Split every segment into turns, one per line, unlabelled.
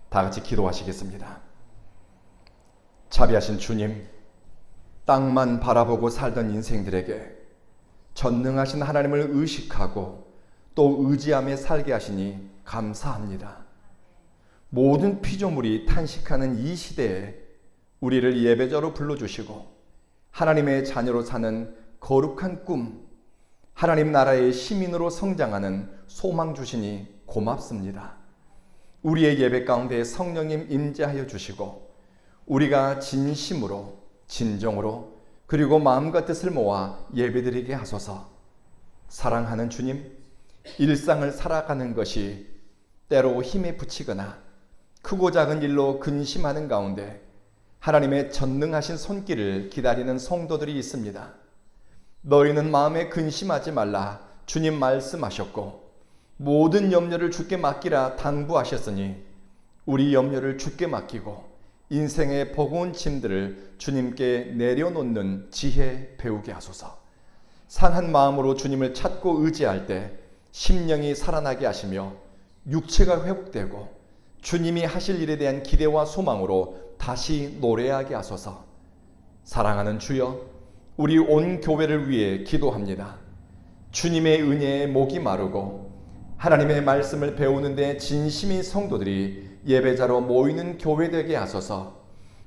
다 같이 기도하시겠습니다. 자비하신 주님, 땅만 바라보고 살던 인생들에게 전능하신 하나님을 의식하고 또 의지하며 살게 하시니 감사합니다. 모든 피조물이 탄식하는 이 시대에 우리를 예배자로 불러주시고 하나님의 자녀로 사는 거룩한 꿈, 하나님 나라의 시민으로 성장하는 소망 주시니 고맙습니다. 우리의 예배 가운데 성령님 임재하여 주시고 우리가 진심으로 진정으로 그리고 마음과 뜻을 모아 예배드리게 하소서. 사랑하는 주님, 일상을 살아가는 것이 때로 힘에 부치거나 크고 작은 일로 근심하는 가운데 하나님의 전능하신 손길을 기다리는 성도들이 있습니다. 너희는 마음에 근심하지 말라 주님 말씀하셨고 모든 염려를 주께 맡기라 당부하셨으니 우리 염려를 주께 맡기고 인생의 버거운 짐들을 주님께 내려놓는 지혜 배우게 하소서. 상한 마음으로 주님을 찾고 의지할 때 심령이 살아나게 하시며 육체가 회복되고 주님이 하실 일에 대한 기대와 소망으로 다시 노래하게 하소서. 사랑하는 주여, 우리 온 교회를 위해 기도합니다. 주님의 은혜에 목이 마르고 하나님의 말씀을 배우는 데 진심인 성도들이 예배자로 모이는 교회 되게 하소서.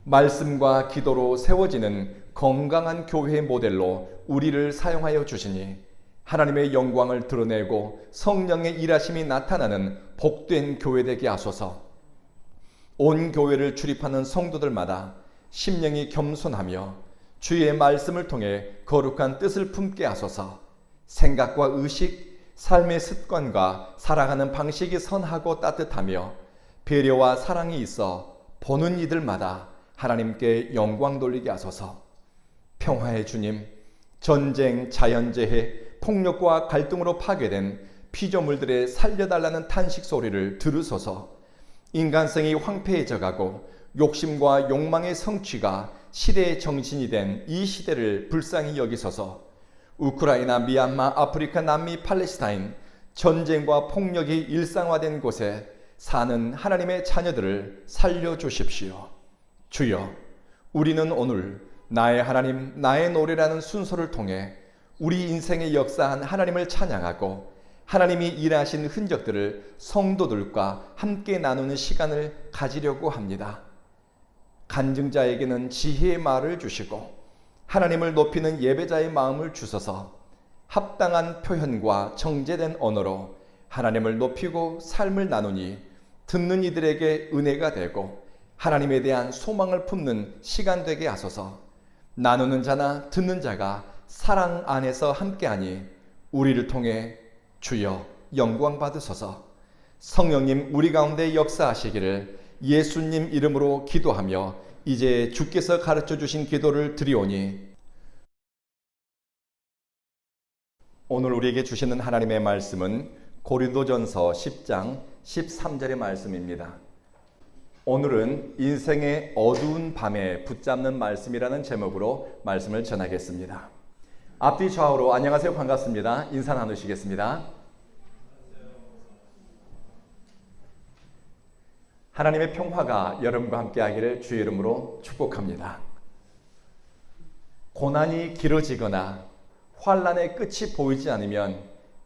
말씀과 기도로 세워지는 건강한 교회의 모델로 우리를 사용하여 주시니 하나님의 영광을 드러내고 성령의 일하심이 나타나는 복된 교회 되게 하소서. 온 교회를 출입하는 성도들마다 심령이 겸손하며 주의 말씀을 통해 거룩한 뜻을 품게 하소서. 생각과 의식, 삶의 습관과 살아가는 방식이 선하고 따뜻하며 배려와 사랑이 있어 보는 이들마다 하나님께 영광 돌리게 하소서. 평화의 주님, 전쟁, 자연재해, 폭력과 갈등으로 파괴된 피조물들의 살려달라는 탄식 소리를 들으소서. 인간성이 황폐해져가고 욕심과 욕망의 성취가 시대의 정신이 된 이 시대를 불쌍히 여기소서. 우크라이나, 미얀마, 아프리카, 남미, 팔레스타인 전쟁과 폭력이 일상화된 곳에 사는 하나님의 자녀들을 살려주십시오. 주여, 우리는 오늘 나의 하나님, 나의 노래라는 순서를 통해 우리 인생에 역사한 하나님을 찬양하고 하나님이 일하신 흔적들을 성도들과 함께 나누는 시간을 가지려고 합니다. 간증자에게는 지혜의 말을 주시고 하나님을 높이는 예배자의 마음을 주소서. 합당한 표현과 정제된 언어로 하나님을 높이고 삶을 나누니 듣는 이들에게 은혜가 되고 하나님에 대한 소망을 품는 시간 되게 하소서. 나누는 자나 듣는 자가 사랑 안에서 함께하니 우리를 통해 주여 영광 받으소서. 성령님 우리 가운데 역사하시기를 예수님 이름으로 기도하며 이제 주께서 가르쳐 주신 기도를 드리오니 오늘 우리에게 주시는 하나님의 말씀은 고린도전서 10장 13절의 말씀입니다. 오늘은 인생의 어두운 밤에 붙잡는 말씀이라는 제목으로 말씀을 전하겠습니다. 앞뒤 좌우로 안녕하세요, 반갑습니다. 인사 나누시겠습니다. 하나님의 평화가 여러분과 함께 하기를 주의 이름으로 축복합니다. 고난이 길어지거나 환난의 끝이 보이지 않으면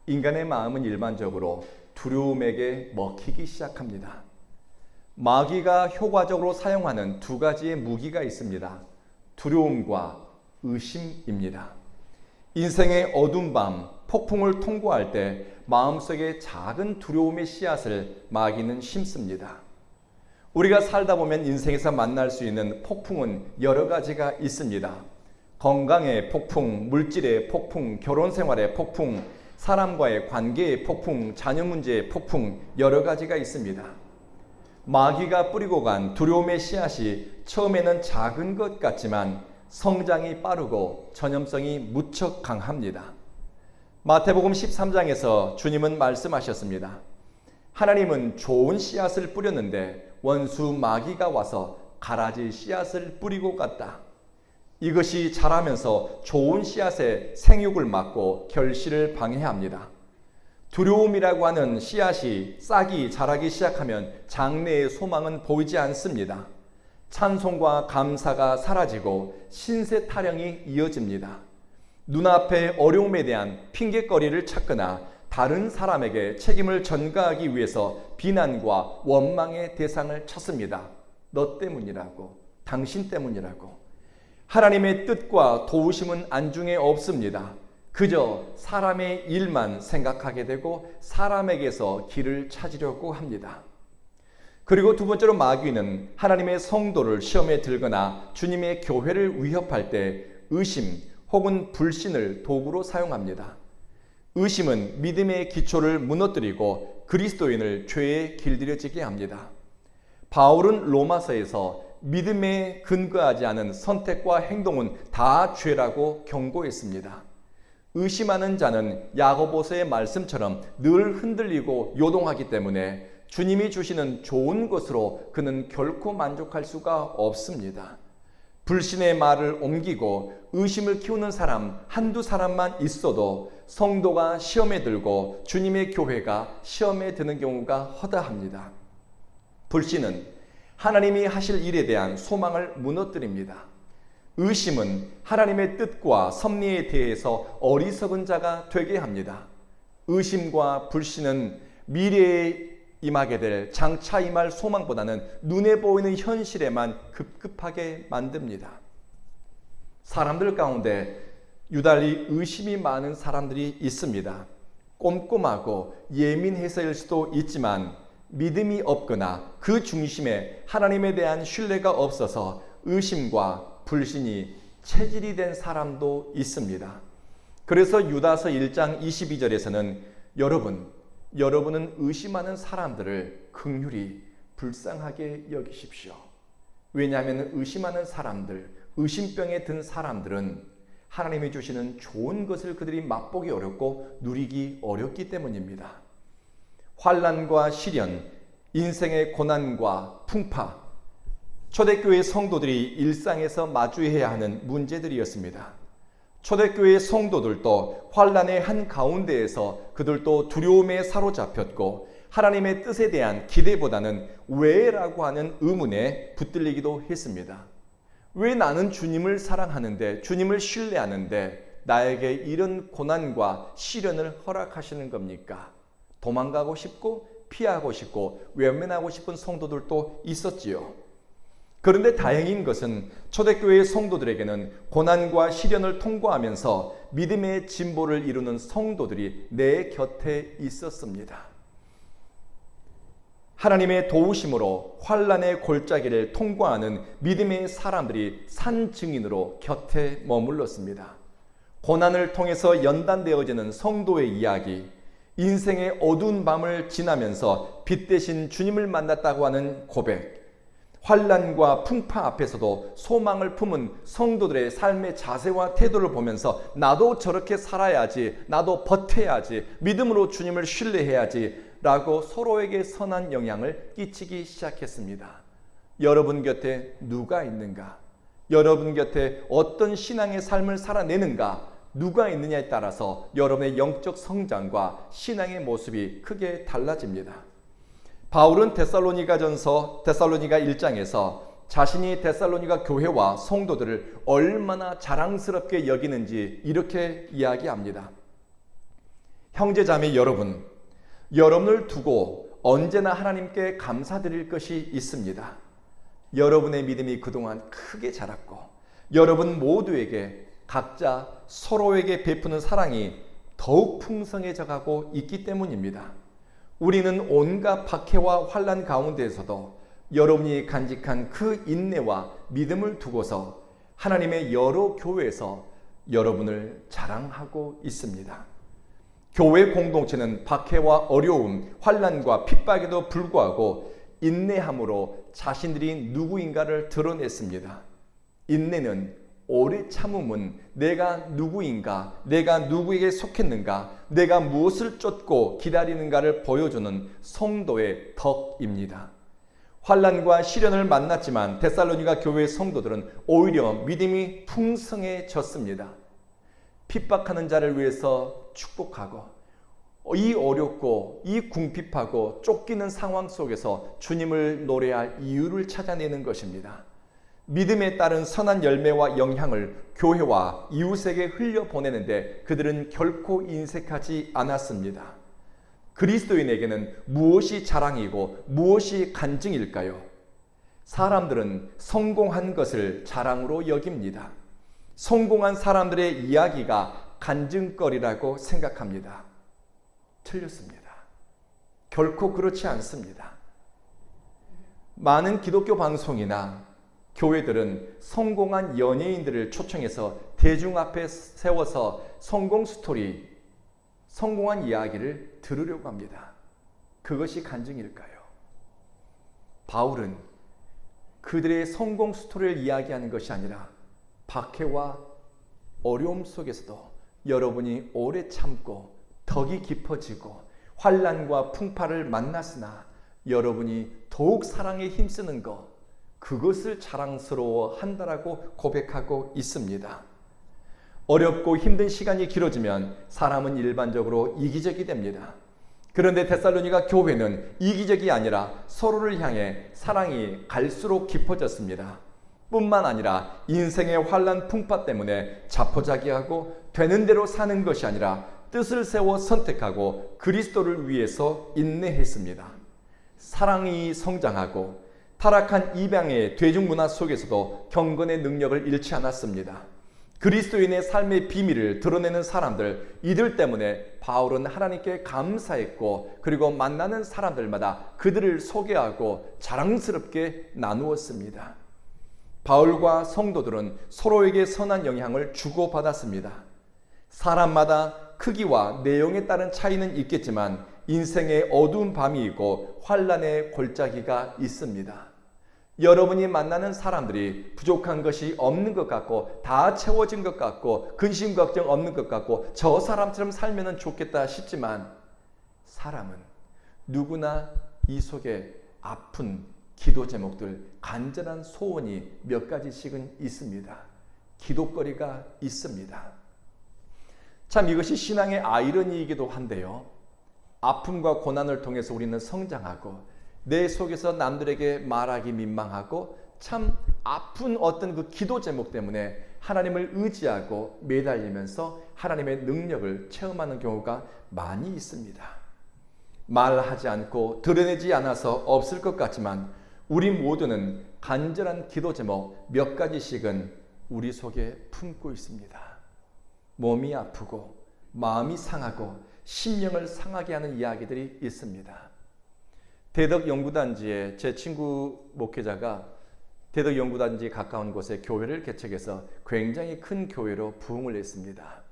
인간의 마음은 일반적으로 두려움에게 먹히기 시작합니다. 마귀가 효과적으로 사용하는 두 가지의 무기가 있습니다. 두려움과 의심입니다. 인생의 어두운 밤, 폭풍을 통과할 때 마음속에 작은 두려움의 씨앗을 마귀는 심습니다. 우리가 살다 보면 인생에서 만날 수 있는 폭풍은 여러 가지가 있습니다. 건강의 폭풍, 물질의 폭풍, 결혼 생활의 폭풍, 사람과의 관계의 폭풍, 자녀 문제의 폭풍, 여러 가지가 있습니다. 마귀가 뿌리고 간 두려움의 씨앗이 처음에는 작은 것 같지만 성장이 빠르고 전염성이 무척 강합니다. 마태복음 13장에서 주님은 말씀하셨습니다. 하나님은 좋은 씨앗을 뿌렸는데 원수 마귀가 와서 가라지 씨앗을 뿌리고 갔다. 이것이 자라면서 좋은 씨앗의 생육을 막고 결실을 방해합니다. 두려움이라고 하는 씨앗이 싹이 자라기 시작하면 장래의 소망은 보이지 않습니다. 찬송과 감사가 사라지고 신세 타령이 이어집니다. 눈앞의 어려움에 대한 핑계거리를 찾거나 다른 사람에게 책임을 전가하기 위해서 비난과 원망의 대상을 찾습니다. 너 때문이라고, 당신 때문이라고. 하나님의 뜻과 도우심은 안중에 없습니다. 그저 사람의 일만 생각하게 되고 사람에게서 길을 찾으려고 합니다. 그리고 두 번째로 마귀는 하나님의 성도를 시험에 들거나 주님의 교회를 위협할 때 의심 혹은 불신을 도구로 사용합니다. 의심은 믿음의 기초를 무너뜨리고 그리스도인을 죄에 길들여지게 합니다. 바울은 로마서에서 믿음에 근거하지 않은 선택과 행동은 다 죄라고 경고했습니다. 의심하는 자는 야고보서의 말씀처럼 늘 흔들리고 요동하기 때문에 주님이 주시는 좋은 것으로 그는 결코 만족할 수가 없습니다. 불신의 말을 옮기고 의심을 키우는 사람 한두 사람만 있어도 성도가 시험에 들고 주님의 교회가 시험에 드는 경우가 허다합니다. 불신은 하나님이 하실 일에 대한 소망을 무너뜨립니다. 의심은 하나님의 뜻과 섭리에 대해서 어리석은 자가 되게 합니다. 의심과 불신은 미래에 임하게 될 장차 임할 소망보다는 눈에 보이는 현실에만 급급하게 만듭니다. 사람들 가운데 유달리 의심이 많은 사람들이 있습니다. 꼼꼼하고 예민해서일 수도 있지만 믿음이 없거나 그 중심에 하나님에 대한 신뢰가 없어서 의심과 불신이 체질이 된 사람도 있습니다. 그래서 유다서 1장 22절에서는 여러분은 의심하는 사람들을 긍휼히 불쌍하게 여기십시오. 왜냐하면 의심하는 사람들, 의심병에 든 사람들은 하나님이 주시는 좋은 것을 그들이 맛보기 어렵고 누리기 어렵기 때문입니다. 환난과 시련, 인생의 고난과 풍파, 초대교회 성도들이 일상에서 마주해야 하는 문제들이었습니다. 초대교회 성도들도 환난의 한가운데에서 그들도 두려움에 사로잡혔고 하나님의 뜻에 대한 기대보다는 왜라고 하는 의문에 붙들리기도 했습니다. 왜 나는 주님을 사랑하는데, 주님을 신뢰하는데 나에게 이런 고난과 시련을 허락하시는 겁니까? 도망가고 싶고 피하고 싶고 외면하고 싶은 성도들도 있었지요. 그런데 다행인 것은 초대교회의 성도들에게는 고난과 시련을 통과하면서 믿음의 진보를 이루는 성도들이 내 곁에 있었습니다. 하나님의 도우심으로 환난의 골짜기를 통과하는 믿음의 사람들이 산 증인으로 곁에 머물렀습니다. 고난을 통해서 연단되어지는 성도의 이야기, 인생의 어두운 밤을 지나면서 빛 대신 주님을 만났다고 하는 고백, 환난과 풍파 앞에서도 소망을 품은 성도들의 삶의 자세와 태도를 보면서 나도 저렇게 살아야지, 나도 버텨야지, 믿음으로 주님을 신뢰해야지 라고 서로에게 선한 영향을 끼치기 시작했습니다. 여러분 곁에 누가 있는가? 여러분 곁에 어떤 신앙의 삶을 살아내는가? 누가 있느냐에 따라서 여러분의 영적 성장과 신앙의 모습이 크게 달라집니다. 바울은 데살로니가전서 데살로니가 1장에서 자신이 데살로니가 교회와 성도들을 얼마나 자랑스럽게 여기는지 이렇게 이야기합니다. 형제자매 여러분을 두고 언제나 하나님께 감사드릴 것이 있습니다. 여러분의 믿음이 그동안 크게 자랐고 여러분 모두에게 각자 서로에게 베푸는 사랑이 더욱 풍성해져 가고 있기 때문입니다. 우리는 온갖 박해와 환난 가운데에서도 여러분이 간직한 그 인내와 믿음을 두고서 하나님의 여러 교회에서 여러분을 자랑하고 있습니다. 교회 공동체는 박해와 어려움, 환난과 핍박에도 불구하고 인내함으로 자신들이 누구인가를 드러냈습니다. 인내는 오래 참음은 내가 누구인가, 내가 누구에게 속했는가, 내가 무엇을 쫓고 기다리는가를 보여주는 성도의 덕입니다. 환난과 시련을 만났지만 데살로니가 교회 성도들은 오히려 믿음이 풍성해졌습니다. 핍박하는 자를 위해서 축복하고 이 어렵고 이 궁핍하고 쫓기는 상황 속에서 주님을 노래할 이유를 찾아내는 것입니다. 믿음에 따른 선한 열매와 영향을 교회와 이웃에게 흘려보내는데 그들은 결코 인색하지 않았습니다. 그리스도인에게는 무엇이 자랑이고 무엇이 간증일까요? 사람들은 성공한 것을 자랑으로 여깁니다. 성공한 사람들의 이야기가 간증거리라고 생각합니다. 틀렸습니다. 결코 그렇지 않습니다. 많은 기독교 방송이나 교회들은 성공한 연예인들을 초청해서 대중 앞에 세워서 성공 스토리, 성공한 이야기를 들으려고 합니다. 그것이 간증일까요? 바울은 그들의 성공 스토리를 이야기하는 것이 아니라 박해와 어려움 속에서도 여러분이 오래 참고 덕이 깊어지고 환난과 풍파를 만났으나 여러분이 더욱 사랑에 힘쓰는 것, 그것을 자랑스러워 한다라고 고백하고 있습니다. 어렵고 힘든 시간이 길어지면 사람은 일반적으로 이기적이 됩니다. 그런데 데살로니가 교회는 이기적이 아니라 서로를 향해 사랑이 갈수록 깊어졌습니다. 뿐만 아니라 인생의 환난 풍파 때문에 자포자기하고 되는 대로 사는 것이 아니라 뜻을 세워 선택하고 그리스도를 위해서 인내했습니다. 사랑이 성장하고 타락한 이방의 대중문화 속에서도 경건의 능력을 잃지 않았습니다. 그리스도인의 삶의 비밀을 드러내는 사람들, 이들 때문에 바울은 하나님께 감사했고 그리고 만나는 사람들마다 그들을 소개하고 자랑스럽게 나누었습니다. 바울과 성도들은 서로에게 선한 영향을 주고받았습니다. 사람마다 크기와 내용에 따른 차이는 있겠지만 인생의 어두운 밤이 있고 환난의 골짜기가 있습니다. 여러분이 만나는 사람들이 부족한 것이 없는 것 같고 다 채워진 것 같고 근심 걱정 없는 것 같고 저 사람처럼 살면 좋겠다 싶지만 사람은 누구나 이 속에 아픈 기도 제목들, 간절한 소원이 몇 가지씩은 있습니다. 기도거리가 있습니다. 참 이것이 신앙의 아이러니이기도 한데요. 아픔과 고난을 통해서 우리는 성장하고 내 속에서 남들에게 말하기 민망하고 참 아픈 어떤 그 기도 제목 때문에 하나님을 의지하고 매달리면서 하나님의 능력을 체험하는 경우가 많이 있습니다. 말하지 않고 드러내지 않아서 없을 것 같지만 우리 모두는 간절한 기도 제목 몇 가지씩은 우리 속에 품고 있습니다. 몸이 아프고 마음이 상하고 심령을 상하게 하는 이야기들이 있습니다. 대덕연구단지에 제 친구 목회자가 대덕연구단지에 가까운 곳에 교회를 개척해서 굉장히 큰 교회로 부흥을 했습니다.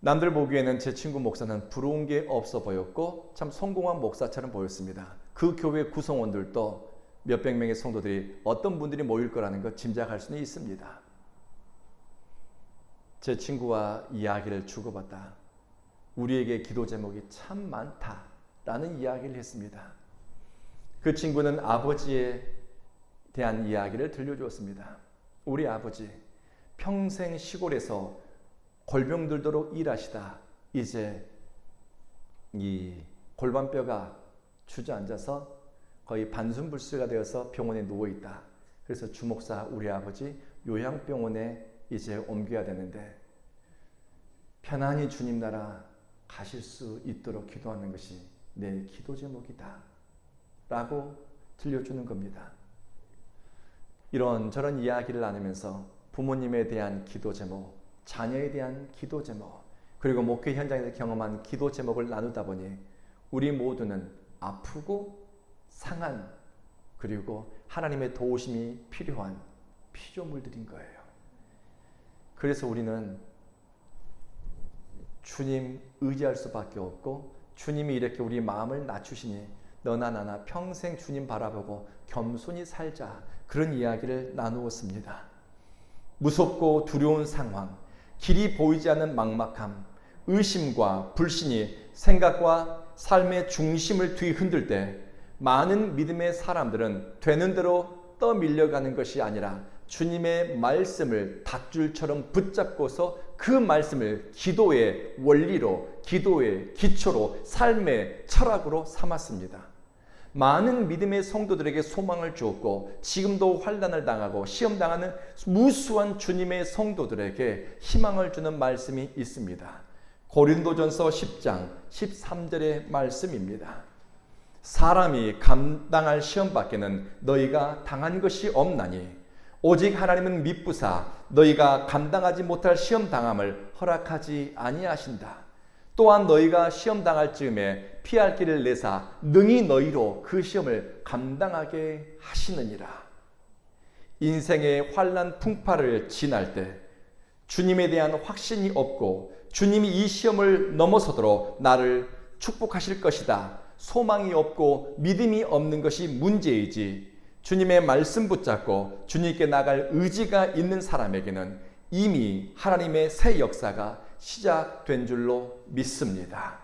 남들 보기에는 제 친구 목사는 부러운 게 없어 보였고 참 성공한 목사처럼 보였습니다. 그 교회 구성원들도 몇백 명의 성도들이 어떤 분들이 모일 거라는 것 짐작할 수는 있습니다. 제 친구와 이야기를 주고받다 우리에게 기도 제목이 참 많다라는 이야기를 했습니다. 그 친구는 아버지에 대한 이야기를 들려주었습니다. 우리 아버지 평생 시골에서 골병들도록 일하시다 이제 이 골반뼈가 주저앉아서 거의 반순불수가 되어서 병원에 누워있다. 그래서 주목사 우리 아버지 요양병원에 이제 옮겨야 되는데 편안히 주님 나라 가실 수 있도록 기도하는 것이 내 기도 제목이다 라고 들려주는 겁니다. 이런저런 이야기를 나누면서 부모님에 대한 기도 제목, 자녀에 대한 기도 제목, 그리고 목회 현장에서 경험한 기도 제목을 나누다 보니 우리 모두는 아프고 상한 그리고 하나님의 도우심이 필요한 피조물들인 거예요. 그래서 우리는 주님 의지할 수밖에 없고 주님이 이렇게 우리 마음을 낮추시니 너나 나나 평생 주님 바라보고 겸손히 살자 그런 이야기를 나누었습니다. 무섭고 두려운 상황, 길이 보이지 않는 막막함, 의심과 불신이 생각과 삶의 중심을 뒤흔들 때 많은 믿음의 사람들은 되는 대로 떠밀려가는 것이 아니라 주님의 말씀을 닷줄처럼 붙잡고서 그 말씀을 기도의 원리로, 기도의 기초로, 삶의 철학으로 삼았습니다. 많은 믿음의 성도들에게 소망을 주었고 지금도 환난을 당하고 시험당하는 무수한 주님의 성도들에게 희망을 주는 말씀이 있습니다. 고린도전서 10장 13절의 말씀입니다. 사람이 감당할 시험 밖에는 너희가 당한 것이 없나니 오직 하나님은 미쁘사 너희가 감당하지 못할 시험 당함을 허락하지 아니하신다. 또한 너희가 시험 당할 즈음에 피할 길을 내사 능히 너희로 그 시험을 감당하게 하시느니라. 인생의 환난 풍파를 지날 때 주님에 대한 확신이 없고 주님이 이 시험을 넘어서도록 나를 축복하실 것이다, 소망이 없고 믿음이 없는 것이 문제이지, 주님의 말씀 붙잡고 주님께 나갈 의지가 있는 사람에게는 이미 하나님의 새 역사가 시작된 줄로 믿습니다.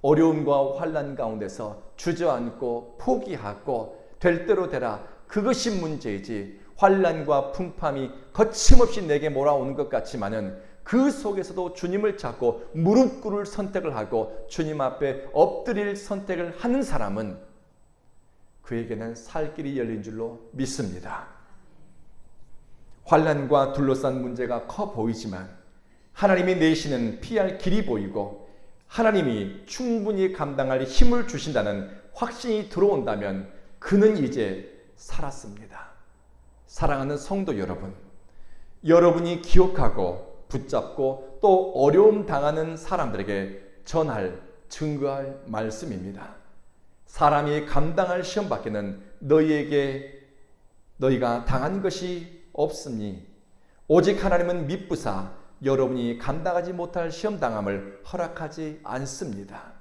어려움과 환난 가운데서 주저앉고 포기하고 될 대로 되라, 그것이 문제이지 환난과 풍파이 거침없이 내게 몰아오는 것 같지만은 그 속에서도 주님을 찾고 무릎 꿇을 선택을 하고 주님 앞에 엎드릴 선택을 하는 사람은 그에게는 살 길이 열린 줄로 믿습니다. 환난과 둘러싼 문제가 커 보이지만 하나님이 내시는 피할 길이 보이고 하나님이 충분히 감당할 힘을 주신다는 확신이 들어온다면 그는 이제 살았습니다. 사랑하는 성도 여러분, 여러분이 기억하고 붙잡고 또 어려움 당하는 사람들에게 전할, 증거할 말씀입니다. 사람이 감당할 시험 밖에는 너희가 당한 것이 없으니 오직 하나님은 미쁘사 여러분이 감당하지 못할 시험 당함을 허락하지 않습니다.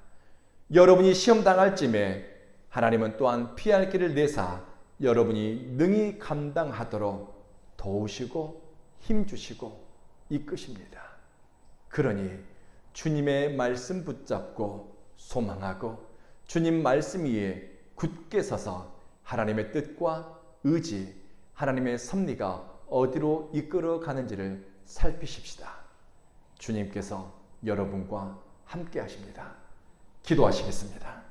여러분이 시험 당할 쯤에 하나님은 또한 피할 길을 내사 여러분이 능히 감당하도록 도우시고 힘주시고 이끄십니다. 그러니 주님의 말씀 붙잡고 소망하고 주님 말씀 위에 굳게 서서 하나님의 뜻과 의지, 하나님의 섭리가 어디로 이끌어 가는지를 살피십시다. 주님께서 여러분과 함께 하십니다. 기도하시겠습니다.